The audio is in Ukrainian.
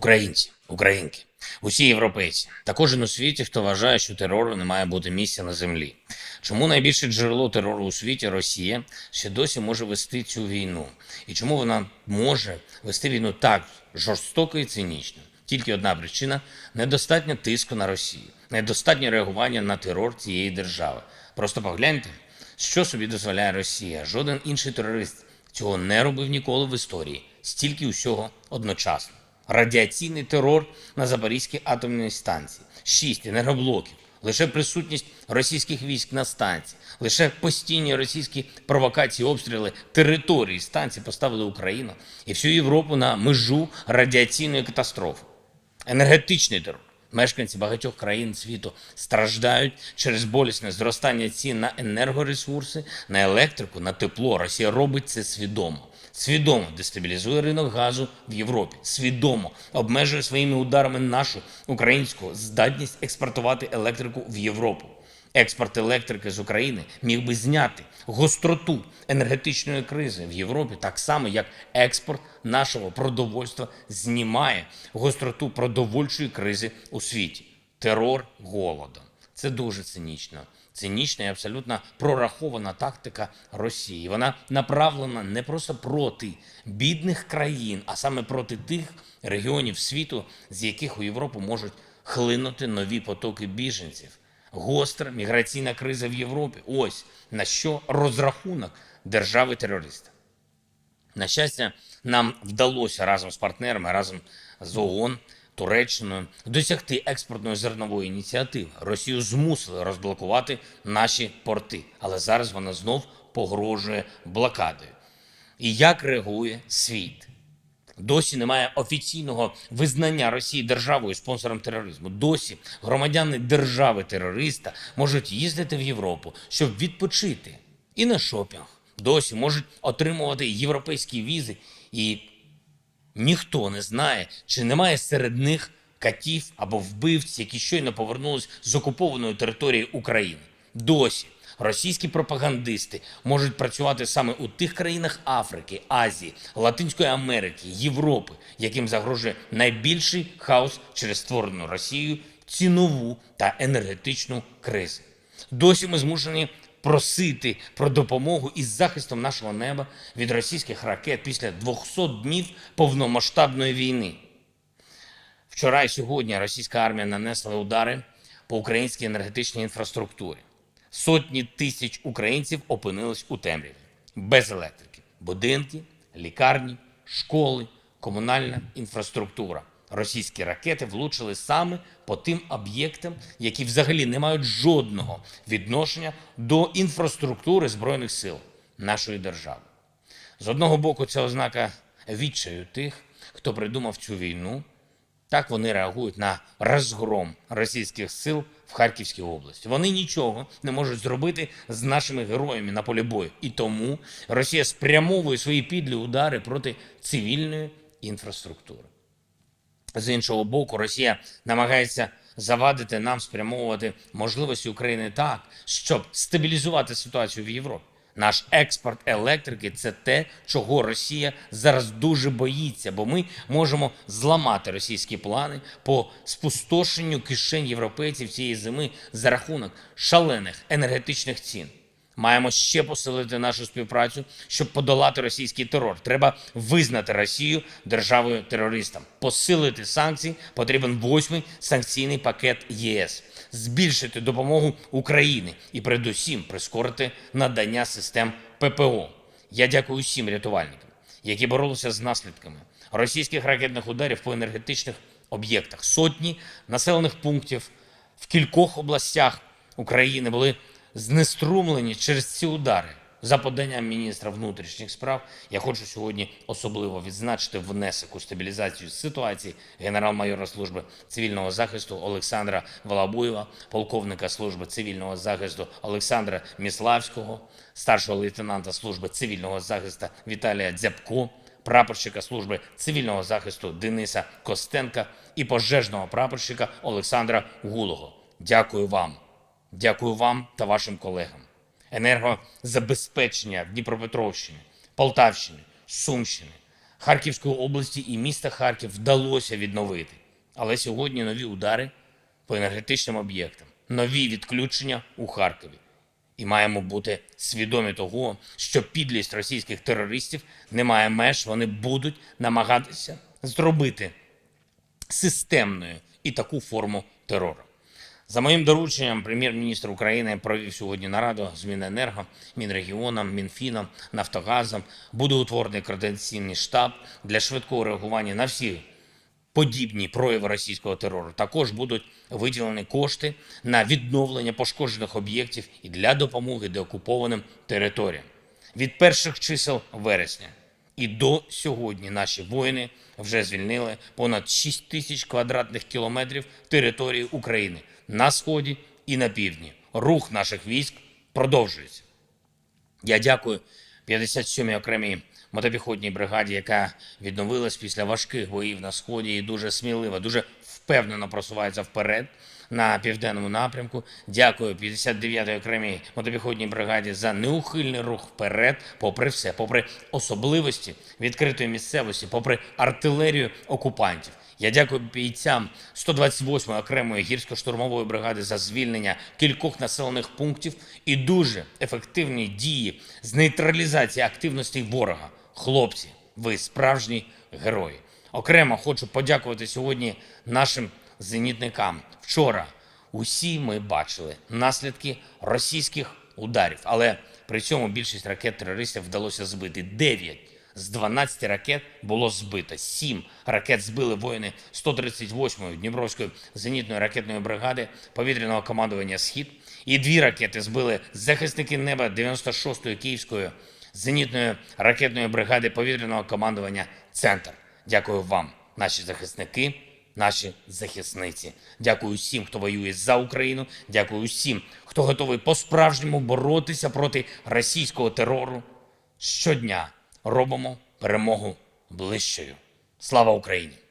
Українці, українки, усі європейці та кожен у світі, хто вважає, що терору не має бути місця на землі. Чому найбільше джерело терору у світі, Росія, ще досі може вести цю війну? І чому вона може вести війну так жорстоко і цинічно? Тільки одна причина – недостатньо тиску на Росію, недостатнє реагування на терор цієї держави. Просто погляньте, що собі дозволяє Росія. Жоден інший терорист цього не робив ніколи в історії. Стільки усього одночасно. Радіаційний терор на Запорізькій атомній станції, 6 енергоблоків, лише присутність російських військ на станції, лише постійні російські провокації, обстріли території станції поставили Україну і всю Європу на межу радіаційної катастрофи. Енергетичний терор. Мешканці багатьох країн світу страждають через болісне зростання цін на енергоресурси, на електрику, на тепло. Росія робить це свідомо. Свідомо дестабілізує ринок газу в Європі. Свідомо обмежує своїми ударами нашу українську здатність експортувати електрику в Європу. Експорт електрики з України міг би зняти гостроту енергетичної кризи в Європі, так само, як експорт нашого продовольства знімає гостроту продовольчої кризи у світі. Терор голодом. Це дуже цинічно. Цинічна і абсолютно прорахована тактика Росії. Вона направлена не просто проти бідних країн, а саме проти тих регіонів світу, з яких у Європу можуть хлинути нові потоки біженців. Гостра міграційна криза в Європі. Ось на що розрахунок держави-терориста. На щастя, нам вдалося разом з партнерами, разом з ООН, Туреччиною досягти експортної зернової ініціативи. Росію змусили розблокувати наші порти, але зараз вона знов погрожує блокадою. І як реагує світ? Досі немає офіційного визнання Росії державою спонсором тероризму. Досі громадяни держави-терориста можуть їздити в Європу, щоб відпочити і на шопінг. Досі можуть отримувати європейські візи, і ніхто не знає, чи немає серед них катів або вбивць, які щойно повернулись з окупованої території України. Досі російські пропагандисти можуть працювати саме у тих країнах Африки, Азії, Латинської Америки, Європи, яким загрожує найбільший хаос через створену Росією цінову та енергетичну кризи. Досі ми змушені просити про допомогу із захистом нашого неба від російських ракет після 200 днів повномасштабної війни. Вчора і сьогодні російська армія нанесла удари по українській енергетичній інфраструктурі. Сотні тисяч українців опинились у темряві, без електрики. Будинки, лікарні, школи, комунальна інфраструктура. Російські ракети влучили саме по тим об'єктам, які взагалі не мають жодного відношення до інфраструктури Збройних сил нашої держави. З одного боку, це ознака відчаю тих, хто придумав цю війну. Так вони реагують на розгром російських сил в Харківській області. Вони нічого не можуть зробити з нашими героями на полі бою. І тому Росія спрямовує свої підлі удари проти цивільної інфраструктури. З іншого боку, Росія намагається завадити нам спрямовувати можливості України так, щоб стабілізувати ситуацію в Європі. Наш експорт електрики – це те, чого Росія зараз дуже боїться, бо ми можемо зламати російські плани по спустошенню кишень європейців цієї зими за рахунок шалених енергетичних цін. Маємо ще посилити нашу співпрацю, щоб подолати російський терор. Треба визнати Росію державою-терористом. Посилити санкції, потрібен 8-й санкційний пакет ЄС. Збільшити допомогу Україні і передусім прискорити надання систем ППО. Я дякую усім рятувальникам, які боролися з наслідками російських ракетних ударів по енергетичних об'єктах. Сотні населених пунктів в кількох областях України були знеструмлені через ці удари. За поданням міністра внутрішніх справ, я хочу сьогодні особливо відзначити внесок у стабілізацію ситуації генерал-майора служби цивільного захисту Олександра Волобуєва, полковника служби цивільного захисту Олександра Міславського, старшого лейтенанта служби цивільного захисту Віталія Дзябко, прапорщика служби цивільного захисту Дениса Костенка і пожежного прапорщика Олександра Гулого. Дякую вам. Дякую вам та вашим колегам. Енергозабезпечення в Дніпропетровщині, Полтавщині, Сумщині, Харківської області і міста Харків вдалося відновити. Але сьогодні нові удари по енергетичним об'єктам, нові відключення у Харкові. І маємо бути свідомі того, що підлість російських терористів не має меж, вони будуть намагатися зробити системною і таку форму терору. За моїм дорученням, прем'єр-міністр України провів сьогодні нараду з Міненерго, Мінрегіоном, Мінфіном, Нафтогазом. Буде утворений координаційний штаб для швидкого реагування на всі подібні прояви російського терору. Також будуть виділені кошти на відновлення пошкоджених об'єктів і для допомоги деокупованим територіям. Від перших чисел вересня і до сьогодні наші воїни вже звільнили понад 6 тисяч квадратних кілометрів території України на сході і на півдні. Рух наших військ продовжується. Я дякую 57-й окремій мотопіхотній бригаді, яка відновилась після важких боїв на сході і дуже сміливо, дуже впевнено просувається вперед на південному напрямку. Дякую 59-й окремій мотопіхотній бригаді за неухильний рух вперед, попри все, попри особливості відкритої місцевості, попри артилерію окупантів. Я дякую бійцям 128-ї окремої гірсько-штурмової бригади за звільнення кількох населених пунктів і дуже ефективні дії з нейтралізації активностей ворога. Хлопці, ви справжні герої. Окремо хочу подякувати сьогодні нашим зенітникам. Вчора усі ми бачили наслідки російських ударів, але при цьому більшість ракет терористів вдалося збити. 9 з 12 ракет було збито. 7 ракет збили воїни 138-ї Дніпровської зенітної ракетної бригади повітряного командування «Схід». І 2 ракети збили захисники неба 96-ї Київської зенітної ракетної бригади повітряного командування «Центр». Дякую вам, наші захисники, наші захисниці. Дякую всім, хто воює за Україну. Дякую всім, хто готовий по-справжньому боротися проти російського терору. Щодня робимо перемогу ближчою. Слава Україні!